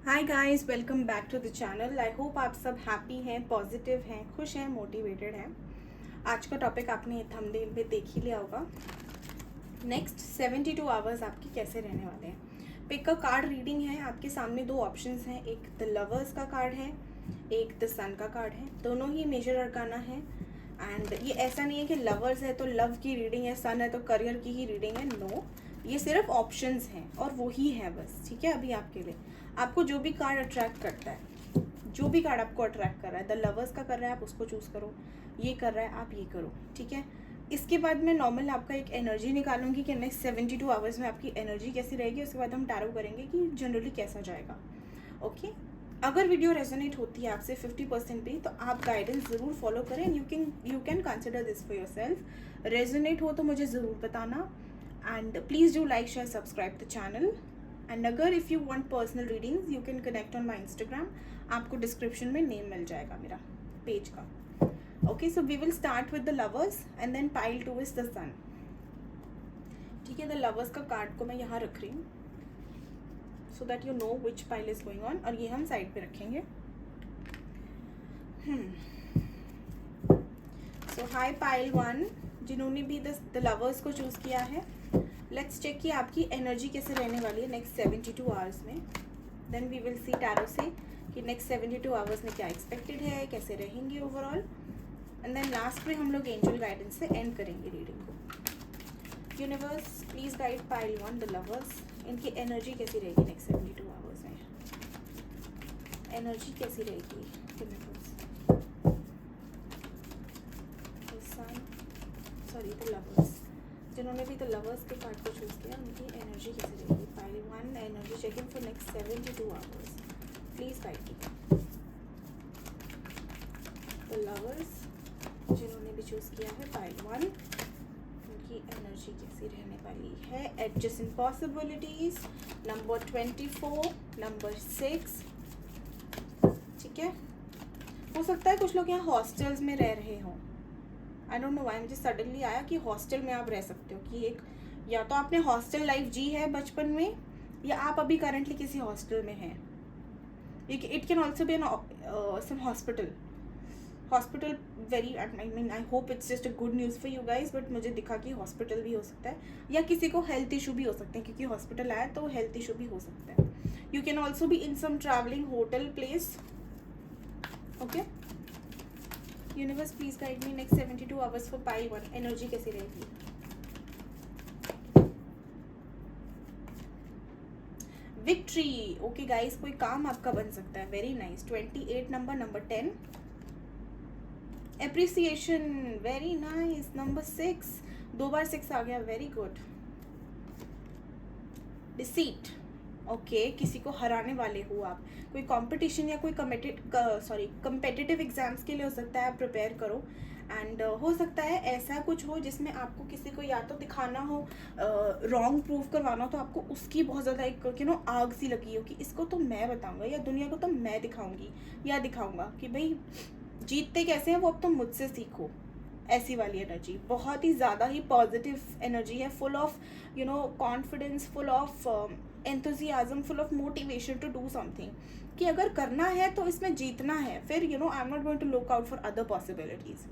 Hi guys, welcome back to the channel. I hope आप सब happy हैं, positive हैं, खुश हैं, मोटिवेटेड हैं। आज का टॉपिक आपने थंबनेल पे देख ही लिया होगा। नेक्स्ट 72 आवर्स आपकी कैसे रहने वाले हैं। पिक का कार्ड रीडिंग है। आपके सामने दो ऑप्शंस हैं, एक द लवर्स का कार्ड है, एक द सन का कार्ड है। दोनों ही मेजर अरकाना है। एंड ये ऐसा नहीं है कि लवर्स है तो लव की रीडिंग है, सन है तो करियर की ही रीडिंग है। नो, ये सिर्फ ऑप्शंस हैं और वो ही है बस। ठीक है, अभी आपके लिए आपको जो भी कार्ड अट्रैक्ट करता है, जो भी कार्ड आपको अट्रैक्ट कर रहा है, द लवर्स का कर रहा है आप उसको चूज़ करो, ये कर रहा है आप ये करो। ठीक है, इसके बाद मैं नॉर्मल आपका एक एनर्जी निकालूंगी कि नेक्स्ट 72 आवर्स में आपकी एनर्जी कैसी रहेगी। उसके बाद हम टैरो करेंगे कि जनरली कैसा जाएगा। ओके, अगर वीडियो रेजोनेट होती है आपसे 50% भी, तो आप गाइडेंस ज़रूर फॉलो करें। You can consider this for yourself. Resonate हो तो मुझे ज़रूर बताना। And please do like, share, subscribe the channel. And अगर if you want personal readings you can connect on my Instagram. आपको डिस्क्रिप्शन में नेम मिल जाएगा मेरा पेज का। Okay, so we will start with the lovers and then pile 2 is the sun. ठीक है, the lovers का कार्ड को मैं यहाँ रख रही हूँ so that you know which pile is going on, और ये हम साइड पे रखेंगे। सो हाई पाइल 1, जिन्होंने भी द लवर्स को चूज़ किया है, लेट्स चेक कि आपकी एनर्जी कैसे रहने वाली है नेक्स्ट 72 आवर्स में। Then we will see tarot से कि नेक्स्ट 72 आवर्स में क्या एक्सपेक्टेड है, कैसे रहेंगे ओवरऑल। एंड देन लास्ट में हम लोग एंजल गाइडेंस से एंड करेंगे रीडिंग को। Universe please guide pile 1 the lovers, इनकी एनर्जी कैसी रहेगी नेक्स्ट 72 आवर्स में। एनर्जी कैसी रहेगी यूनिवर्स, सॉरी द लवर्स, जिन्होंने भी द लवर्स के कार्ड को चूज किया उनकी एनर्जी कैसी रहेगी। Pile 1 energy checking for next 72 hours, please guide me. The lovers जिन्होंने भी चूज किया है पाइल 1, उनकी एनर्जी कैसी रहने वाली है। Adjusting possibilities number 24, number 6। ठीक है, हो सकता है कुछ लोग यहाँ हॉस्टल्स में रह रहे हों। आई डोंट नो व्हाई मुझे सडनली आया कि हॉस्टल में आप रह सकते हो, कि एक या तो आपने हॉस्टल लाइफ जी है बचपन में, या आप अभी करंटली किसी हॉस्टल में हैं। It can also be an some hospital very, I mean I hope it's just a good news for you guys, but मुझे दिखा कि हॉस्पिटल भी हो सकता है, या किसी को हेल्थ इशू भी हो सकते हैं, क्योंकि हॉस्पिटल आया तो हेल्थ इशू भी हो सकता है। You can also be in some travelling hotel place. Okay, universe please guide me next 72 hours for pile 1, energy कैसी रहेगी। विक्ट्री, ओके गाइस, कोई काम आपका बन सकता है, very nice. 28 number 10, appreciation, very nice. Number 6, 2 बार 6 आ गया, वेरी गुड। डिसीट, ओके, किसी को हराने वाले हो आप। कोई कंपटीशन या कोई कम्पिटिटिव एग्जाम्स के लिए हो सकता है, आप प्रिपेयर करो। एंड हो सकता है ऐसा कुछ हो जिसमें आपको किसी को या तो दिखाना हो, रॉन्ग प्रूव करवाना हो, तो आपको उसकी बहुत ज़्यादा एक आग सी लगी हो कि इसको तो मैं बताऊंगा, या दुनिया को तो मैं दिखाऊंगी या दिखाऊंगा कि भाई जीतते कैसे हैं वो अब तो मुझसे सीखो। ऐसी वाली एनर्जी, बहुत ही ज़्यादा ही पॉजिटिव एनर्जी है, full of confidence, full of enthusiasm, full of motivation to do something, कि अगर करना है तो इसमें जीतना है। फिर I am not going to look out for other possibilities.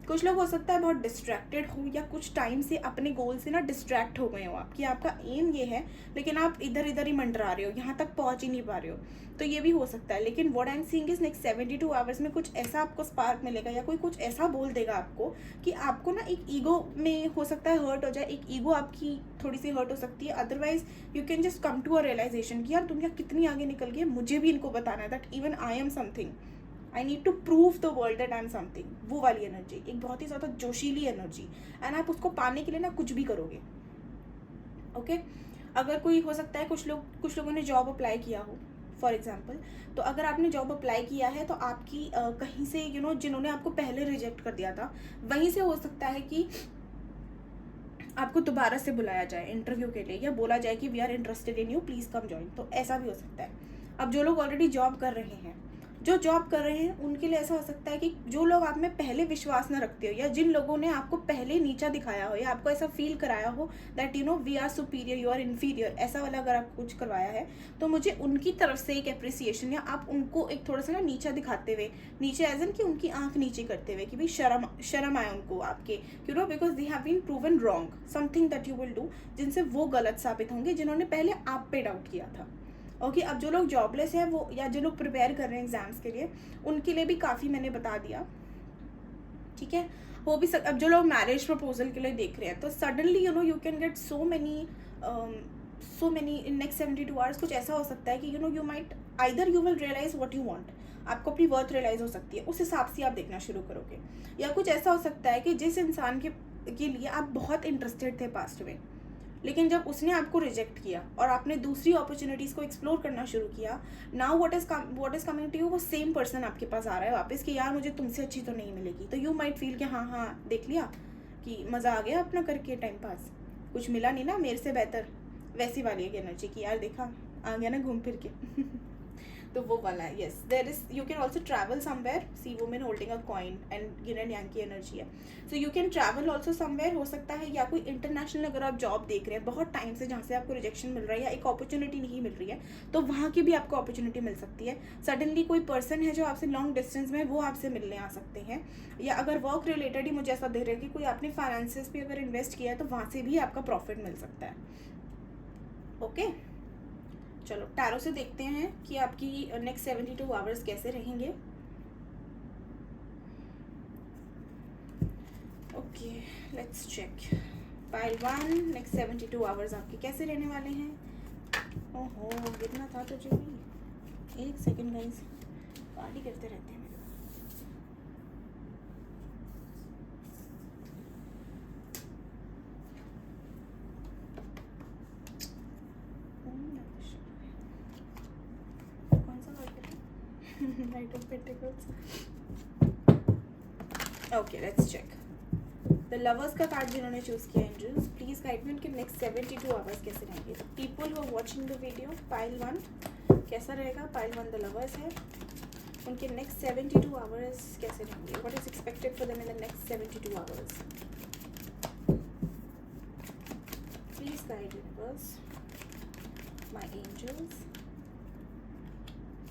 कुछ लोग हो सकता है बहुत डिस्ट्रैक्टेड हो, या कुछ टाइम से अपने गोल से ना डिस्ट्रैक्ट हो गए हो आप, कि आपका एम ये है लेकिन आप इधर इधर ही मंडरा रहे हो, यहाँ तक पहुँच ही नहीं पा रहे हो, तो ये भी हो सकता है। लेकिन what I am seeing is next 72 hours में कुछ ऐसा आपको स्पार्क मिलेगा, या कोई कुछ ऐसा बोल देगा आपको कि आपको ना एक ईगो में हो सकता है हर्ट हो जाए, एक ईगो आपकी थोड़ी सी हर्ट हो सकती है। Otherwise you can just come to a realisation कि यार दुनिया कितनी आगे निकल गई है, मुझे भी इनको बताना है that even I am something, I need to prove the world that I am something. वो वाली एनर्जी, एक बहुत ही ज़्यादा जोशीली एनर्जी, एंड आप उसको पाने के लिए ना कुछ भी करोगे। ओके, अगर कोई हो सकता है कुछ लोगों ने जॉब अप्लाई किया हो फॉर एग्जाम्पल, तो अगर आपने जॉब अप्लाई किया है तो आपकी कहीं से जिन्होंने आपको पहले रिजेक्ट कर दिया था, वहीं से हो सकता है कि आपको दोबारा से बुलाया जाए इंटरव्यू के लिए, या बोला जाए कि we are interested in you, please come join. तो ऐसा भी हो सकता है। अब जो लोग ऑलरेडी जॉब कर रहे हैं जो जॉब कर रहे हैं उनके लिए ऐसा हो सकता है कि जो लोग आप में पहले विश्वास न रखते हो, या जिन लोगों ने आपको पहले नीचा दिखाया हो, या आपको ऐसा फील कराया हो that you know we are superior, you are inferior, ऐसा वाला अगर आपको कुछ करवाया है, तो मुझे उनकी तरफ से एक अप्रिसिएशन, या आप उनको एक थोड़ा सा ना नीचा दिखाते हुए, नीचे एज एन कि उनकी आंख नीचे करते हुए, कि भाई शर्म आए उनको आपके, you know, because they have been proven wrong something that you will do, जिनसे वो गलत साबित होंगे जिन्होंने पहले आप पे डाउट किया था। ओके अब जो लोग जॉबलेस हैं वो, या जो लोग प्रिपेयर कर रहे हैं एग्जाम्स के लिए, उनके लिए भी काफ़ी मैंने बता दिया, ठीक है। वो भी अब जो लोग मैरिज प्रपोजल के लिए देख रहे हैं, तो suddenly you know you can get so many in next 72 hours. कुछ ऐसा हो सकता है कि you know you might either you will realise what you want, आपको अपनी वर्थ रियलाइज हो सकती है, उस हिसाब से आप देखना शुरू करोगे। या कुछ ऐसा हो सकता है कि जिस इंसान के लिए आप बहुत इंटरेस्टेड थे पास्ट में, लेकिन जब उसने आपको रिजेक्ट किया और आपने दूसरी अपॉर्चुनिटीज़ को एक्सप्लोर करना शुरू किया, now what is coming to you, वो सेम पर्सन आपके पास आ रहा है वापस कि यार मुझे तुमसे अच्छी तो नहीं मिलेगी। तो यू माइट फील कि हाँ देख लिया कि मज़ा आ गया अपना करके टाइम पास, कुछ मिला नहीं ना मेरे से बेहतर, वैसी वाली है एनर्जी की यार देखा आ गया ना घूम फिर के तो वो वाला है। Yes there is, you can also travel somewhere, see women holding a coin and yin and yang की एनर्जी है। So you can travel also somewhere, हो सकता है, या कोई इंटरनेशनल अगर आप जॉब देख रहे हैं बहुत टाइम से, जहाँ से आपको रिजेक्शन मिल रहा है या एक अपॉर्चुनिटी नहीं मिल रही है, तो वहाँ की भी आपको अपॉर्चुनिटी मिल सकती है। सडनली कोई पर्सन है जो आपसे लॉन्ग डिस्टेंस में, वो आपसे मिलने आ सकते हैं। या अगर वर्क रिलेटेड ही मुझे ऐसा दे रहा है कि कोई आपने फाइनेंसेस भी अगर इन्वेस्ट किया है, तो वहाँ से भी आपका प्रॉफिट मिल सकता है। ओके चलो टैरो से देखते हैं कि आपकी नेक्स्ट 72 आवर्स कैसे रहेंगे। Okay let's check. Pile 1 next 72 hours आपके कैसे रहने वाले हैं। ओहो गिरना था तुझे भी, एक सेकंड गाइस, पार्टी करते रहते हैं। Knight of Pentacles. Okay, let's check. The lovers का कार्ड जिन्होंने चूज किया एंजल्स, प्लीज गाइड मी उनके नेक्स्ट 72 आवर्स कैसे रहेंगे। People who are watching the video, pile 1 कैसा रहेगा। पाइल 1 द लवर्स है, उनके नेक्स्ट 72 आवर्स कैसे रहेंगे। What is expected for them in the next 72 hours. Please guide universe, my angels.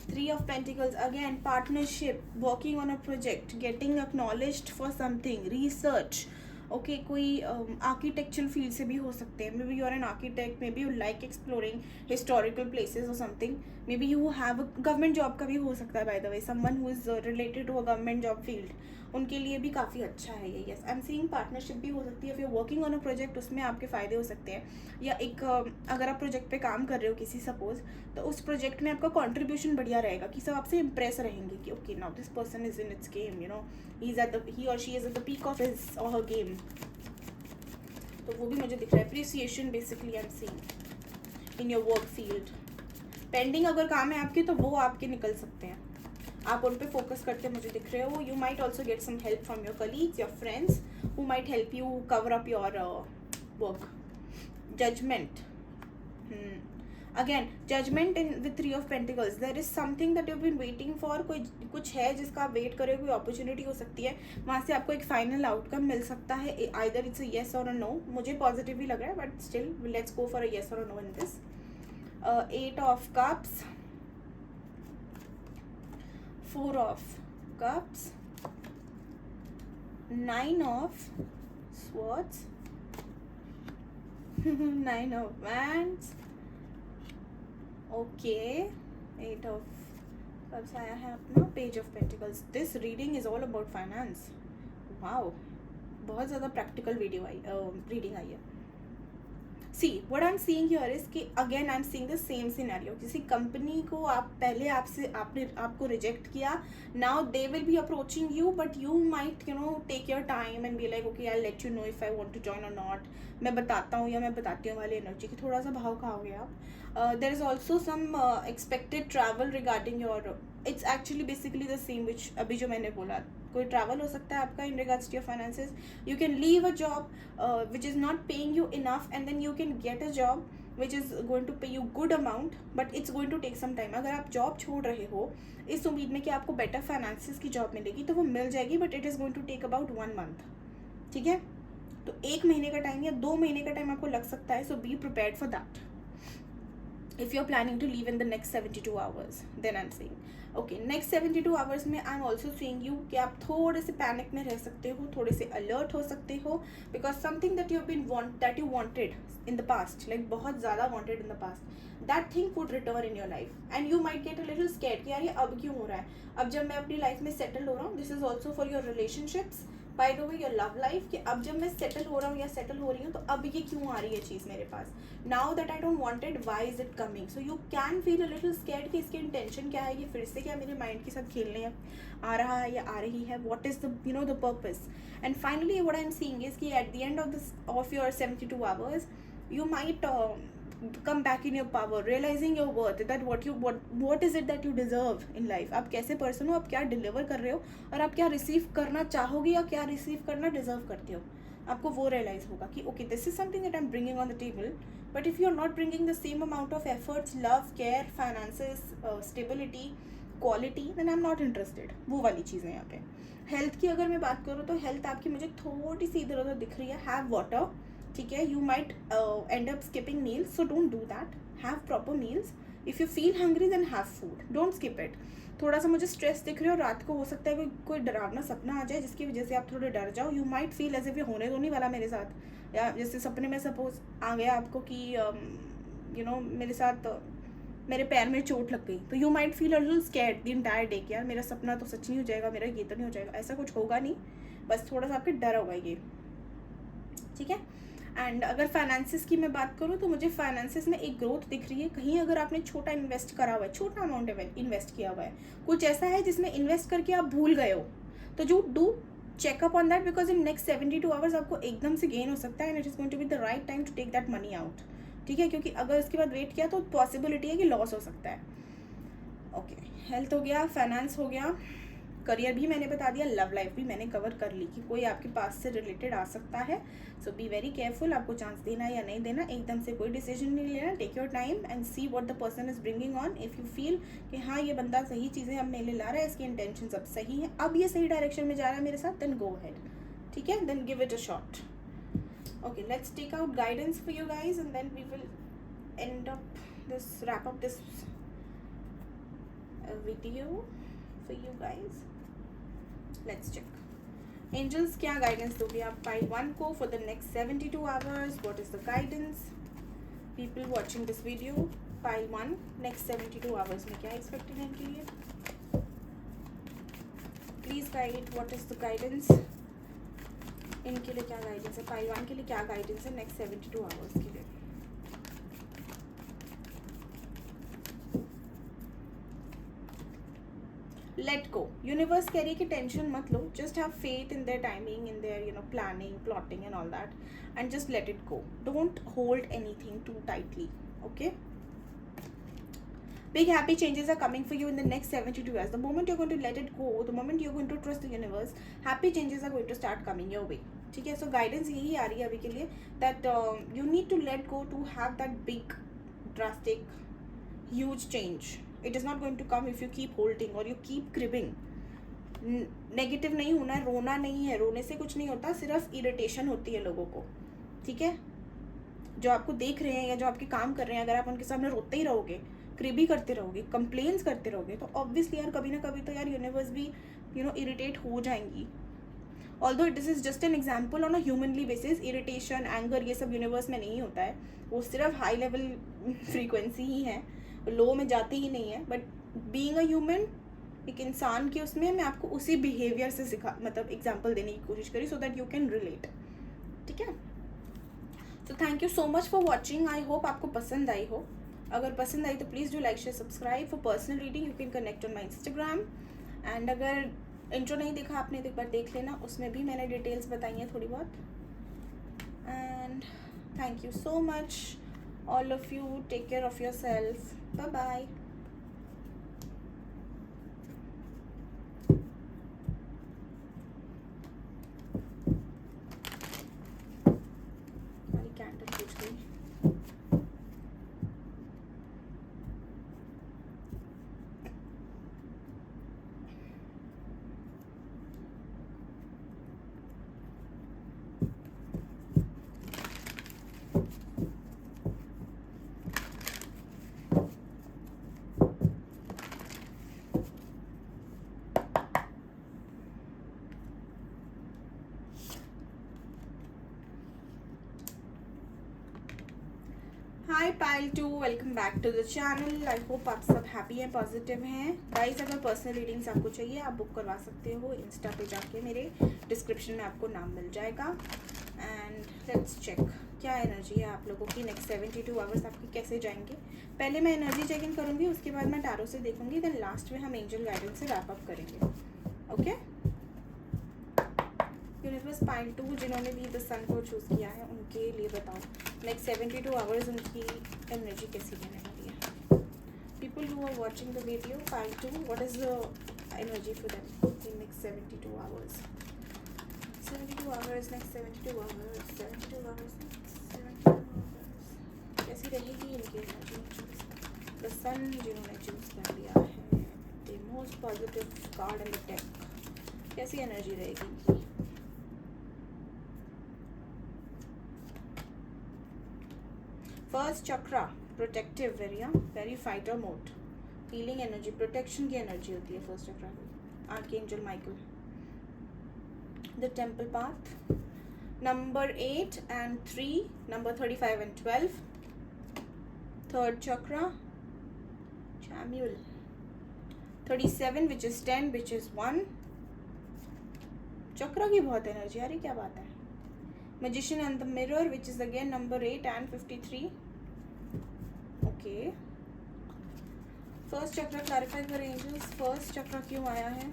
3 of Pentacles, again partnership, working on a project, getting acknowledged for something, research. Okay कोई architectural field से भी हो सकते हैं, maybe you are an architect, maybe you like exploring historical places और something, maybe you have government job का भी हो सकता है by the way, someone who is related to a government job field, उनके लिए भी काफ़ी अच्छा है ये। Yes I am seeing partnership भी हो सकती है, फिर वर्किंग ऑन अ प्रोजेक्ट, उसमें आपके फ़ायदे हो सकते हैं। या एक अगर आप प्रोजेक्ट पे काम कर रहे हो किसी सपोज, तो उस प्रोजेक्ट में आपका कंट्रीब्यूशन बढ़िया रहेगा कि सब आपसे इंप्रेस रहेंगे कि okay now this person is in its game, you know he और she is at the peak of his और हर गेम। तो वो भी मुझे दिख रहा है। Appreciation basically I am seeing in your work field. Pending अगर काम है आपके, तो वो आपके निकल सकते हैं, आप उन पे फोकस करते मुझे दिख रहे हो। You might also get some help from your colleagues, your friends who might help you cover up your work. Judgement, again judgement in with 3 of Pentacles, there is something that you been waiting for, कोई कुछ है जिसका आप wait करे, कोई opportunity हो सकती है, वहाँ से आपको एक फाइनल आउटकम मिल सकता है। आइदर इट्स अ येस और अ नो, मुझे पॉजिटिव ही लग रहा है but still let's go for a yes और a no in this. 8 of Cups, 4 of Cups, 9 of Swords, 9 of Wands, okay 8 of Cups आया है अपना। Page of pentacles, this reading is all about finance. Wow बहुत ज़्यादा practical video आई, reading आई है। See what I am seeing here is कि again I am seeing the same scenario, किसी कंपनी को आप पहले आपको रिजेक्ट किया, now they will be approaching you but you might you know take your time and be like okay I let you know if I want to join और not, मैं बताता हूँ या मैं बताती हूँ वाली एनर्जी की थोड़ा सा भाव खाओगे आप। There is also some expected travel regarding your, it's actually basically the same which अभी जो मैंने बोला, कोई ट्रैवल हो सकता है आपका in regards to your finances. You can leave a job which is not paying you enough and then you can get a job which is going to pay you good amount, but it's going to take some time. अगर आप job छोड़ रहे हो इस उम्मीद में कि आपको बेटर फाइनेंसिस की जॉब मिलेगी, तो वो मिल जाएगी, but it is going to take about 1 month. ठीक है, तो 1 महीने का टाइम या 2 महीने का टाइम आपको लग सकता है. So be prepared for that if you're planning to leave in the next 72 hours. Then I'm saying okay, next 72 hours में I'm also seeing you कि आप थोड़े से पैनिक में रह सकते हो, थोड़े से अलर्ट हो सकते हो, because something that you wanted in the past, like बहुत ज़्यादा wanted in the past, that thing would return in your life and you might get a little scared कि यार ये अब क्यों हो रहा है, अब जब मैं अपनी लाइफ में सेटल हो रहा हूँ. This is also for your relationships, bye the way your love life, कि अब जब मैं सेटल हो रहा हूँ या सेटल हो रही हूँ, तो अब ये क्यों आ रही है चीज़ मेरे पास. Now that I don't want it, why is it coming. So you can feel a little scared कि इसकी इंटेंशन क्या है, ये फिर से क्या मेरे माइंड के साथ खेलने आ रहा है या आ रही है. What is the the purpose. And finally what I am seeing is कि at the end of your 72 hours you might come back in your power, realizing your worth, that what is it that you deserve in life. आप कैसे person हो, आप क्या deliver कर रहे हो, और आप क्या रिसीव करना चाहोगे या क्या रिसीव करना डिजर्व करते हो. आपको वो रियलाइज होगा कि okay, this is something that I am bringing on the table, but if you are not bringing the same amount of efforts, love, care, finances, stability, quality, then I am not interested. वो वाली चीज़ें यहाँ पे. Health की अगर मैं बात करूँ तो हेल्थ आपकी मुझे थोड़ी सी इधर उधर दिख रही है. Have water. ठीक है, you might end up skipping meals, so don't do that. Have proper meals. If you feel hungry then have food, don't skip it. थोड़ा सा मुझे स्ट्रेस दिख रहा है और रात को हो सकता है कोई डरावना सपना आ जाए जिसकी वजह से आप थोड़े डर जाओ. You might feel as if ये होने तो नहीं वाला मेरे साथ, या जैसे सपने में सपोज आ गया आपको कि मेरे साथ मेरे पैर में चोट लग गई, तो you might feel a little scared the entire day कि यार मेरा सपना तो सच नहीं हो जाएगा, मेरा ये तो नहीं हो जाएगा. ऐसा कुछ होगा नहीं, बस थोड़ा सा आपके डर होगा ये. ठीक है. एंड अगर फाइनेंसिस की मैं बात करूँ तो मुझे फाइनेंसिस में एक ग्रोथ दिख रही है. कहीं अगर आपने छोटा इन्वेस्ट करा हुआ है, छोटा अमाउंट इन्वेस्ट किया हुआ है, कुछ ऐसा है जिसमें इन्वेस्ट करके आप भूल गए हो, तो जो do checkup on that, because in next 72 hours आपको एकदम से गेन हो सकता है, and it is going to be the right time to take that money out. ठीक है, क्योंकि अगर उसके बाद वेट किया तो पॉसिबिलिटी है कि लॉस हो सकता है. ओके, हेल्थ हो गया, फाइनेंस हो गया, करियर भी मैंने बता दिया, लव लाइफ भी मैंने कवर कर ली कि कोई आपके पास से रिलेटेड आ सकता है. सो बी वेरी केयरफुल, आपको चांस देना या नहीं देना, एकदम से कोई डिसीजन नहीं लेना. Take your time and see what the person is bringing on. If you feel कि हाँ ये बंदा सही चीज़ें अब मेरे लिए ला रहा है, इसकी इंटेंशन सब सही है, अब ये सही डायरेक्शन में जा रहा है मेरे साथ, देन गो अहेड. ठीक है, then give it a shot. Okay, let's take out guidance for you guys and then we will end up this wrap up this video for you guys. Let's check. Angels, क्या guidance दोगे आप pile 1 को for the next 72 hours? What is the guidance? People watching this video, pile 1 next 72 hours में क्या expected है इनके लिए? Please guide. What is the guidance? इनके लिए क्या guidance है? पाइल 1 के लिए क्या guidance है next 72 hours के लिए? Let go. यूनिवर्स कह रही है कि टेंशन मत लो, just have faith in their timing, in their planning, plotting and all that, and just let it go. Don't hold anything too tightly. Okay, big happy changes are coming for you in the next 72 hours. The moment you're going to let it go, the moment you're going to trust the universe, happy changes are going to start coming your way. ठीक है, सो guidance यही आ रही है अभी के लिए, that you need to let go to have that big drastic huge change. It is not going to come if you keep holding or you keep cribbing. Negative नहीं होना है, रोना नहीं है, रोने से कुछ नहीं होता, सिर्फ इरिटेशन होती है लोगों को. ठीक है, जो आपको देख रहे हैं या जो आपके काम कर रहे हैं, अगर आप उनके सामने रोते ही रहोगे, क्रिबी करते रहोगे, कंप्लेन्स करते रहोगे, तो ऑब्वियसली यार कभी ना कभी तो यार यूनिवर्स भी इरिटेट हो जाएंगी. Although this is just an example on a humanly basis. Irritation, anger, ये सब यूनिवर्स में नहीं होता है, वो सिर्फ हाई लेवल फ्रीक्वेंसी ही है, लो में जाती ही नहीं है. बट बीइंग अ ह्यूमन, एक इंसान के उसमें मैं आपको उसी बिहेवियर से एग्जाम्पल देने की कोशिश करी, so that you can relate. ठीक है, so thank you so much for watching. I hope आपको पसंद आई हो. अगर पसंद आई तो please do like, share, subscribe. For personal reading you can connect on my Instagram. And अगर इंट्रो नहीं देखा आपने तो एक बार देख लेना, उसमें भी मैंने डिटेल्स बताई हैं थोड़ी बहुत. And thank you so much all of you. Take care of yourself. Bye bye. हमारी कैंडल बुझ गई. Hi pile 2, welcome back to the channel. I hope आप सब हैप्पी हैं, पॉजिटिव हैं। गाइस, अगर पर्सनल रीडिंग्स आपको चाहिए आप बुक करवा सकते हो इंस्टा पे जाके, मेरे डिस्क्रिप्शन में आपको नाम मिल जाएगा। एंड लेट्स चेक क्या एनर्जी है आप लोगों की नेक्स्ट 72 आवर्स आपकी कैसे जाएंगे। पहले मैं एनर्जी चेक इन करूँगी, उसके बाद मैं टैरो से देखूंगी, देन लास्ट में हम एंजल गाइडेंस से रैप अप करेंगे। ओके यूनिवर्स, पाइल 2 जिन्होंने भी द सन को चूज़ किया है उनके लिए बताओ नेक्स्ट 72 आवर्स उनकी एनर्जी कैसी रहने वाली है। People who are watching the video, pile 2, what is the energy for them in next 72 hours. 72 hours, next 72 hours, 72 hours, 72 hours कैसी रहेगी इनकी एनर्जी। द सन जिन्होंने चूज़ कर लिया है, the most positive card in the deck, कैसी energy रहेगी इनकी। First chakra protective, very fighter mode, healing energy, protection की एनर्जी होती है फर्स्ट चक्रा की। Archangel Michael, the temple path, number 8 and 3, number 35 and 12, third chakra Chamuel, 37 which is 10 which is 1। Chakra की बहुत energy आ रही, क्या बात है। Magician and the Mirror which is again number 8 and 53। ओके, फर्स्ट चक्रा क्लैरिफाई करें एंजल्स, फर्स्ट चक्रा क्यों आया है,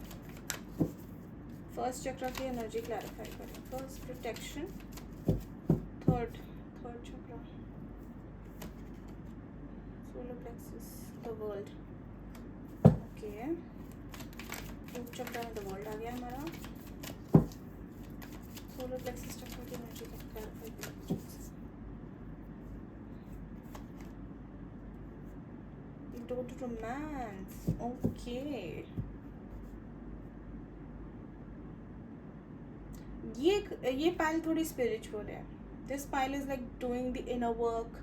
फर्स्ट चक्रा की एनर्जी क्लैरिफाई करें। First protection, third chakra solar plexus, the world. Okay, fourth chakra में द वर्ल्ड आ गया हमारा। सोलर प्लेक्सस चक्रा की एनर्जी क्लैरिफाई करें। टोटल रोमांस, ओके, ये पाइल थोड़ी स्पिरिचुअल है। This pile is like doing the inner work,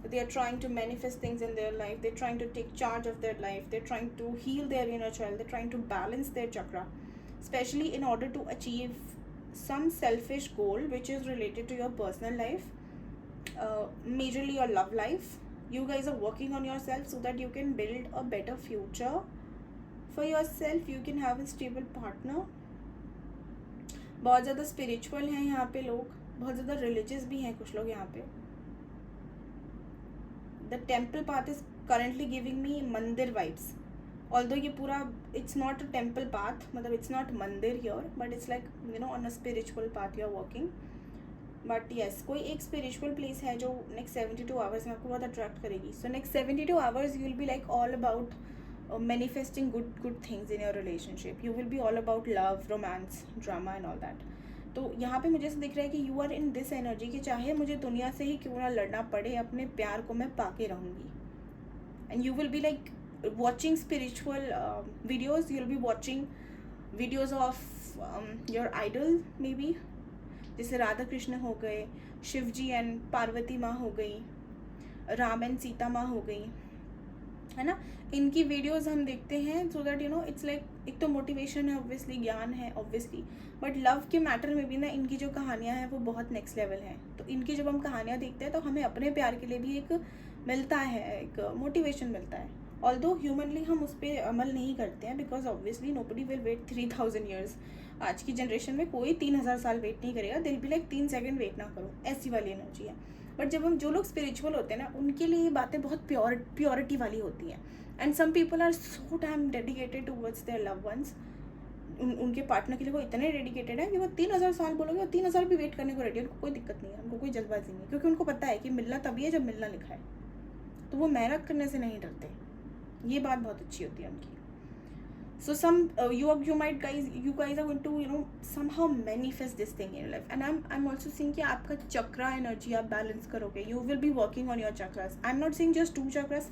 they are trying to manifest things in their life, they're trying to take charge of their life, they're trying to heal their inner child, they're trying to balance their chakra, especially in order to achieve some selfish goal which is related to your personal life, majorly your love life. You guys are working on yourself so that you can build a better future for yourself, you can have a stable partner। बहुत ज़्यादा spiritual हैं यहाँ पे लोग, बहुत ज़्यादा religious भी हैं कुछ लोग यहाँ पे। The temple path is currently giving me mandir vibes, although ये पूरा it's not a temple path, मतलब it's not mandir here, but it's like you know on a spiritual path you are working. But yes, कोई एक spiritual place है जो next 72 hours में आपको बहुत अट्रैक्ट करेगी। So next 72 hours you will be like all about manifesting good things in your relationship, you will be all about love, romance, drama and all that. तो यहाँ पे मुझे ऐसा दिख रहा है कि you are in this energy कि चाहे मुझे दुनिया से ही क्यों ना लड़ना पड़े, अपने प्यार को मैं पाके रहूँगी। And you will be like watching spiritual videos, you will be watching videos of your idol maybe, जैसे राधा कृष्ण हो गए, शिव जी एंड पार्वती माँ हो गई, राम एंड सीता माँ हो गई, है ना। इनकी वीडियोस हम देखते हैं so that you no it's like, एक तो मोटिवेशन है ऑब्वियसली, ज्ञान है ऑब्वियसली, बट लव के मैटर में भी ना इनकी जो कहानियाँ हैं वो बहुत नेक्स्ट लेवल हैं। तो इनकी जब हम कहानियाँ देखते हैं तो हमें अपने प्यार के लिए भी एक मिलता है, एक मोटिवेशन मिलता है। ऑल्दो ह्यूमनली हम उस पर अमल नहीं करते हैं, because obviously nobody will wait 3000 years. आज की जनरेशन में कोई 3000 साल वेट नहीं करेगा, दिल भी लाइक 3 सेकेंड वेट ना करो, ऐसी वाली एनर्जी है। बट जब हम जो लोग स्पिरिचुअल होते हैं ना, उनके लिए ये बातें बहुत प्योरिटी वाली होती हैं। And some people are so damn dedicated towards their love ones, उनके पार्टनर के लिए वो इतने डेडिकेटेड है कि वो 3000 साल बोलोगे और 3000 भी वेट करने को रेडी है, उनको कोई दिक्कत नहीं है, उनको कोई जल्दबाजी नहीं है, क्योंकि उनको पता है कि मिलना तभी है जब मिलना लिखा है। तो वो मेहनत करने से नहीं डरते, ये बात बहुत अच्छी होती है उनकी। So you guys are going to somehow manifest this thing in your life, and I'm also seeing कि आपका चक्रा एनर्जी आप बैलेंस करोगे, you will be working on your chakras। I'm not saying just 2 chakras,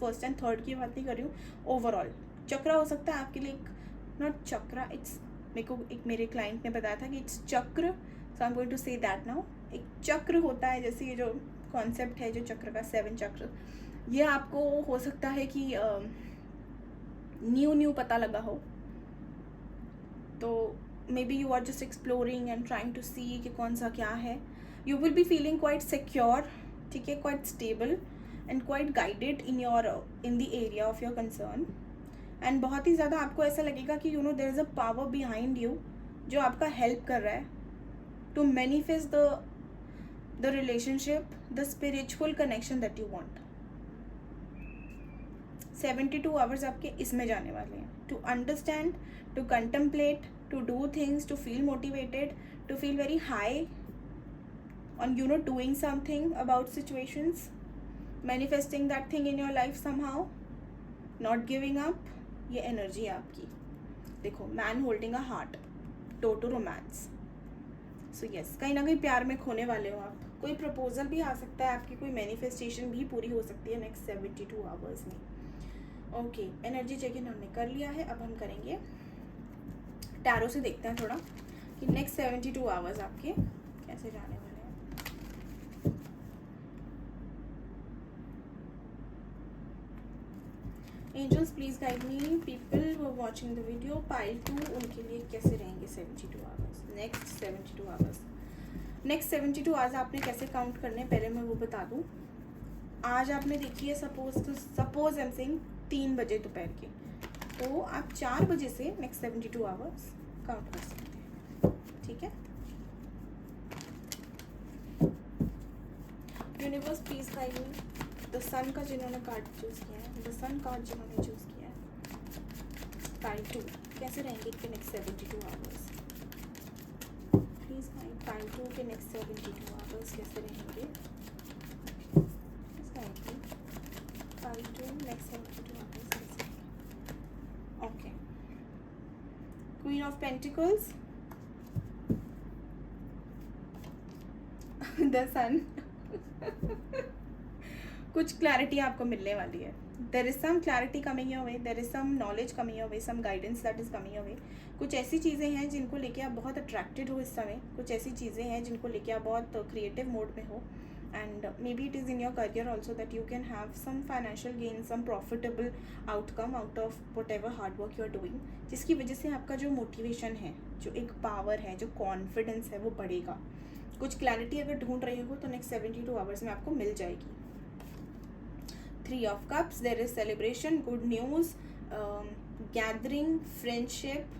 first and third की बात नहीं कर रही हूँ, ओवरऑल चक्रा हो सकता है आपके लिए एक, नॉट चक्रा, इट्स, मेरे को एक मेरे क्लाइंट ने बताया था कि it's chakra, so I am going to say that now. एक चक्र होता है, जैसे ये जो कॉन्सेप्ट है जो चक्र का 7 चक्र, ये आपको हो सकता है कि न्यू पता लगा हो, तो maybe you are just exploring and trying to see कि कौन सा क्या है। You will be feeling quite secure ठीक है, quite stable and quite guided in the area of your concern, and बहुत ही ज़्यादा आपको ऐसा लगेगा कि you know there is a power behind you जो आपका हेल्प कर रहा है to manifest the relationship, the spiritual connection that you want. 72 hours आपके इसमें जाने वाले हैं, to understand, to contemplate, to do things, to feel motivated, to feel very high on doing something about situations, manifesting that thing in your life somehow, not giving up। ये energy है आपकी। देखो, man holding a heart, toto romance. So yes, कहीं ना कहीं प्यार में खोने वाले हो आप। कोई प्रपोजल भी आ सकता है आपकी, कोई मैनिफेस्टेशन भी पूरी हो सकती है नेक्स्ट 72 आवर्स में। ओके, एनर्जी चेक इन हमने कर लिया है। अब हम करेंगे टैरो से, देखते हैं थोड़ा कि नेक्स्ट 72 आवर्स आपके कैसे जाने वाले हैं। Angels please guide me, people who are watching the video pile 2, उनके लिए कैसे रहेंगे 72 hours, next 72 hours. Next 72 hours आपने कैसे काउंट करने हैं पहले मैं वो बता दूं। आज आपने देखी है सपोज आई एम सेइंग 3 बजे दोपहर के, तो आप 4 बजे से नेक्स्ट 72 आवर्स काउंट कर सकते हैं, ठीक है। Universe please guide me, the sun का जिन्होंने कार्ड चूज़ किया है, द सन कार्ड जिन्होंने चूज़ किया है, पाइल 2 कैसे रहेंगे इनके next 72 hours. Please guide pile 2 के नेक्स्ट 72 आवर्स कैसे रहेंगे। Please guide me, pile 2 next 72 hours कैसे रहेंगे। Okay, queen of pentacles, the sun. कुछ क्लैरिटी आपको मिलने वाली है। There is some clarity coming your way, there is some knowledge coming your way, some guidance that is coming your way. कुछ ऐसी चीज़ें हैं जिनको लेके आप बहुत अट्रैक्टेड हो इस समय, कुछ ऐसी चीज़ें हैं जिनको लेके आप बहुत क्रिएटिव मोड में हो, and maybe it is in your career also that you can have some financial gain, some profitable outcome out of whatever hard work you are doing, जिसकी वजह से आपका जो मोटिवेशन है, जो एक पावर है, जो कॉन्फिडेंस है वो बढ़ेगा। कुछ क्लैरिटी अगर ढूंढ रहे हो तो नेक्स्ट 72 आवर्स में आपको मिल जाएगी। 3 of Cups, there is celebration, good news, gathering, friendship,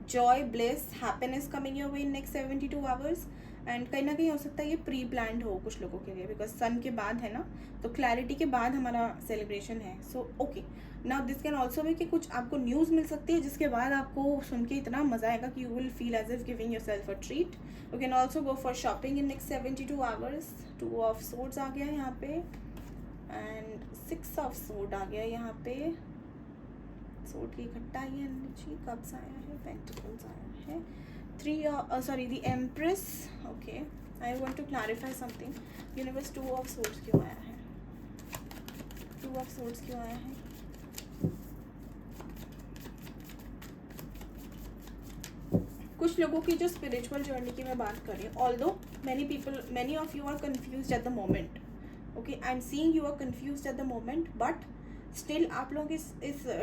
joy, bliss, happiness coming your way in next 72 hours। And कहीं ना कहीं हो सकता है ये प्री प्लान्ड हो कुछ लोगों के लिए, बिकॉज सन के बाद है ना, तो क्लैरिटी के बाद हमारा सेलिब्रेशन है। So okay, now this can also भी कि कुछ आपको न्यूज़ मिल सकती है जिसके बाद आपको सुन के इतना मज़ा आएगा कि you will feel as if giving yourself a treat. You can also go for shopping in next 72 hours. 2 of Swords आ गया यहाँ पे, एंड 6 of Swords आ गया यहाँ पे। सोर्ड की इकट्ठा आई है एनर्जी, कप्स आया है, पेंटिकल्स आया है, 3 the Empress। Okay, I want to clarify something. Universe 2 of Swords क्यों आया है, 2 of Swords क्यों आया है। कुछ लोगों की जो स्पिरिचुअल जर्नी की मैं बात कर रही हूँ, although many of you are confused at the moment, okay, I'm seeing you are confused at the moment, but still आप लोग इस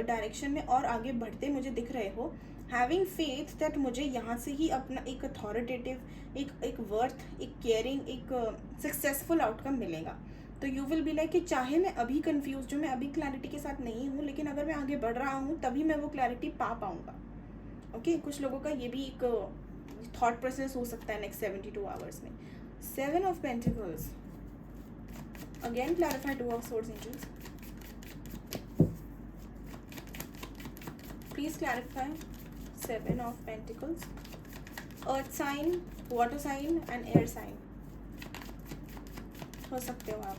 डायरेक्शन में और आगे बढ़ते मुझे दिख रहे हो, हैविंग फेथ दैट मुझे यहाँ से ही अपना एक अथॉरिटेटिव, एक वर्थ, एक केयरिंग, एक सक्सेसफुल आउटकम मिलेगा। तो यू विल बी लाइक कि चाहे मैं अभी कंफ्यूज हूँ, मैं अभी क्लैरिटी के साथ नहीं हूँ, लेकिन अगर मैं आगे बढ़ रहा हूँ तभी मैं वो क्लैरिटी पा पाऊँगा। ओके, कुछ लोगों का ये भी एक थॉट प्रोसेस हो सकता है नेक्स्ट 72 आवर्स में। 7 of Pentacles, again clarify 2 of Swords angels, please clarify 7 of Pentacles, earth sign, water sign and air sign हो सकते हो आप।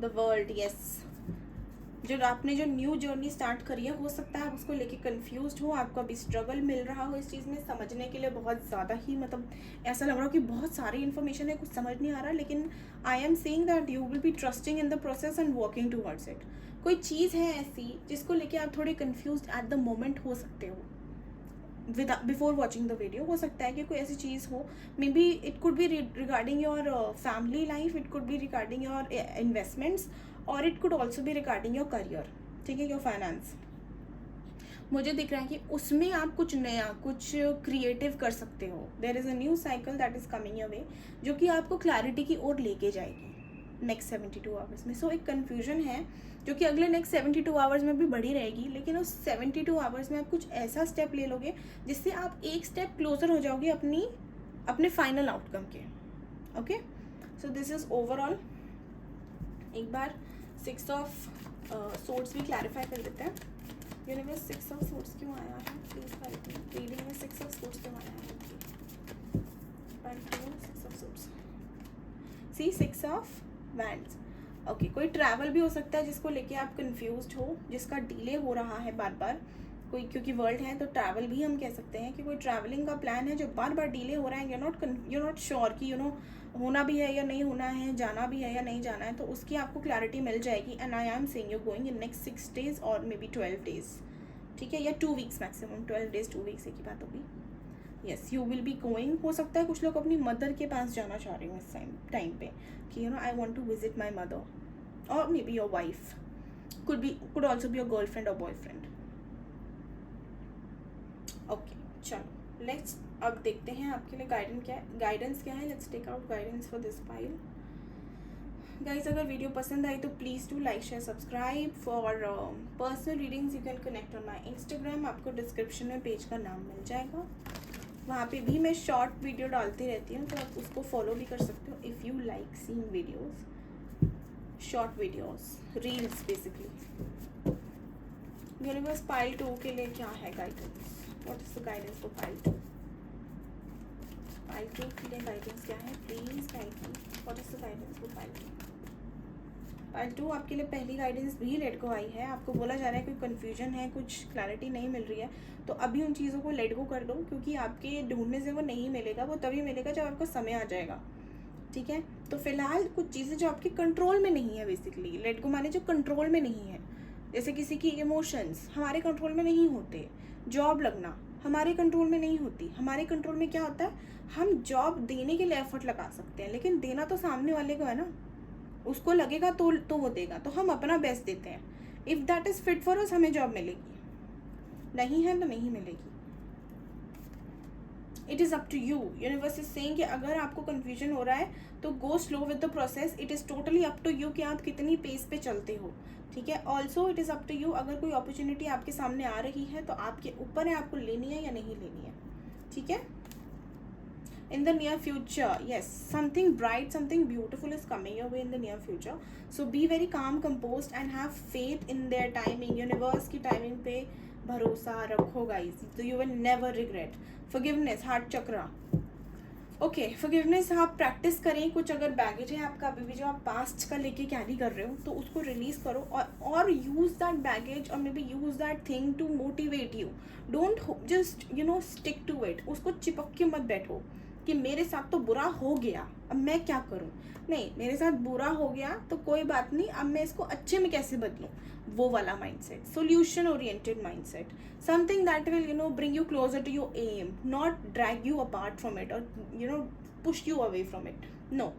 द वर्ल्ड, यस, जो आपने जो न्यू जर्नी स्टार्ट करी है, हो सकता है आप उसको लेके कंफ्यूज्ड हो, आपको अभी स्ट्रगल मिल रहा हो इस चीज़ में समझने के लिए, बहुत ज़्यादा ही मतलब ऐसा लग रहा हो कि बहुत सारी इन्फॉर्मेशन है, कुछ समझ नहीं आ रहा, लेकिन I am saying that you will B trusting in the process and working towards it. कोई चीज़ है ऐसी जिसको लेके आप थोड़े कन्फ्यूज एट द मोमेंट हो सकते हो बिफोर वॉचिंग द वीडियो। हो सकता है कि कोई ऐसी चीज़ हो, maybe it could be regarding your family life, it could be regarding your investments, और it could also be regarding your career, ठीक है, योर फाइनेंस। मुझे दिख रहा है कि उसमें आप कुछ नया, कुछ क्रिएटिव कर सकते हो. There is a new cycle that is coming your way, जो कि आपको क्लैरिटी की ओर लेके जाएगी नेक्स्ट 72 आवर्स में. सो एक कन्फ्यूजन है जो कि अगले नेक्स्ट 72 आवर्स में भी बढ़ी रहेगी, लेकिन उस 72 आवर्स में आप कुछ ऐसा स्टेप ले लोगे जिससे आप एक स्टेप क्लोजर हो जाओगे अपने फाइनल आउटकम के. Okay, so this is overall. एक बार 6 ऑफ सोर्ड्स भी क्लैरिफाई कर देते हैं. यूनिवर्स 6 ऑफ सोर्ड्स क्यों आया है, प्लीज हेल्प मी. रीडिंग में 6 ऑफ सोर्ड्स क्यों आया है? 6 of swords, see 6 of wands. Okay, कोई ट्रैवल भी हो सकता है जिसको लेके आप कंफ्यूज्ड हो, जिसका डिले हो रहा है बार बार. कोई, क्योंकि वर्ल्ड है तो ट्रैवल भी हम कह सकते हैं कि कोई ट्रैवलिंग का प्लान है जो बार बार डिले हो रहा है. you're not श्योर कि होना भी है या नहीं होना है, जाना भी है या नहीं जाना है, तो उसकी आपको क्लैरिटी मिल जाएगी. And I am saying you going in next 6 days और मे बी 12 days, ठीक है, या 2 weeks मैक्सिमम. 12 days 2 weeks एक ही बात होगी. Yes, you will be going. हो सकता है कुछ लोग अपनी मदर के पास जाना चाह रहे हो इस टाइम पे कि I want to visit my mother, और maybe your wife, could also be your girlfriend or boyfriend. Okay, चलो लेट्स अब देखते हैं आपके लिए गाइडेंस क्या है. Let's take out guidance for this file. Guys, अगर वीडियो पसंद आई तो please do like, share, subscribe. For personal readings you can connect on my Instagram. आपको डिस्क्रिप्शन में पेज का नाम मिल जाएगा. वहाँ पे भी मैं शॉर्ट वीडियो डालती रहती हूँ, तो आप उसको फॉलो भी कर सकते हो if you like seeing videos, short videos, reels basically. Universe pile 2 के लिए क्या है guidance? What is the guidance for pile 2? Pile 2 के लिए गाइडेंस क्या है? Please guide me. What is the guidance for pile 2? Pile 2 आपके लिए पहली गाइडेंस भी लेट गो आई है. आपको बोला जा रहा है कोई कन्फ्यूजन है, कुछ क्लैरिटी नहीं मिल रही है, तो अभी उन चीज़ों को लेट गो कर दो, क्योंकि आपके ढूंढने से वो नहीं मिलेगा. वो तभी मिलेगा जब आपका समय आ जाएगा, ठीक है. तो फिलहाल कुछ चीज़ें जो आपके कंट्रोल में नहीं है, बेसिकली लेट गो माने जो कंट्रोल में नहीं है, जैसे किसी की इमोशंस हमारे कंट्रोल में नहीं होते, जॉब लगना हमारे कंट्रोल में नहीं होती. हमारे कंट्रोल में क्या होता है, हम जॉब देने के लिए एफर्ट लगा सकते हैं, लेकिन देना तो सामने वाले को है ना. उसको लगेगा तो वो देगा, तो हम अपना बेस्ट देते हैं. If that is fit for us, हमें जॉब मिलेगी. नहीं है तो नहीं मिलेगी. It is up to you. Universe is saying कि अगर आपको कन्फ्यूजन हो रहा है तो go slow with the process. It is totally up to you कि आप कितनी पेस पे चलते हो, ठीक है. Also it is up to you, अगर कोई अपॉर्चुनिटी आपके सामने आ रही है तो आपके ऊपर है आपको लेनी है या नहीं लेनी है, ठीक है. In the near future, yes, something bright, something beautiful is coming your way in the near future. So be very calm, composed and have faith in their timing. Universe की timing पे भरोसा रखो guys, so you will never regret. Forgiveness, heart chakra. Okay, forgiveness आप practice करें. कुछ अगर baggage है आपका अभी भी जो आप पास्ट का लेके कैरी कर रहे हो, तो उसको रिलीज़ करो और यूज़ दैट बैगेज और maybe use that thing to motivate you. Don't just stick to it. उसको चिपक के मत बैठो कि मेरे साथ तो बुरा हो गया, अब मैं क्या करूं. नहीं, मेरे साथ बुरा हो गया तो कोई बात नहीं, अब मैं इसको अच्छे में कैसे बदलूं, वो वाला mindset. Solution oriented mindset. Something that will bring you closer to your aim, not drag you apart from it और push you away from it. No,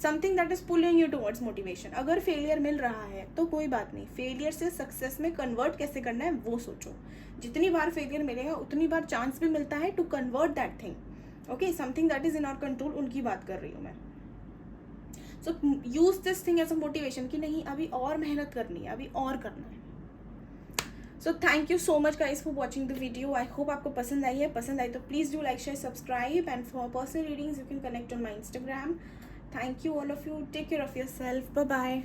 something that is pulling you towards motivation. अगर failure मिल रहा है तो कोई बात नहीं, failure से सक्सेस में कन्वर्ट कैसे करना है वो सोचो. जितनी बार फेलियर मिलेगा उतनी बार चांस भी मिलता है to convert that thing. Okay, something that is in our control, उनकी बात कर रही हूँ मैं. So use this thing as a motivation कि नहीं, अभी और मेहनत करनी है, अभी और करना है. So thank you so much guys for watching the video. I hope आपको पसंद आई है. पसंद आई तो please do like, share, subscribe. And for personal readings you can connect on my Instagram. Thank you all of you. Take care of yourself. Bye bye.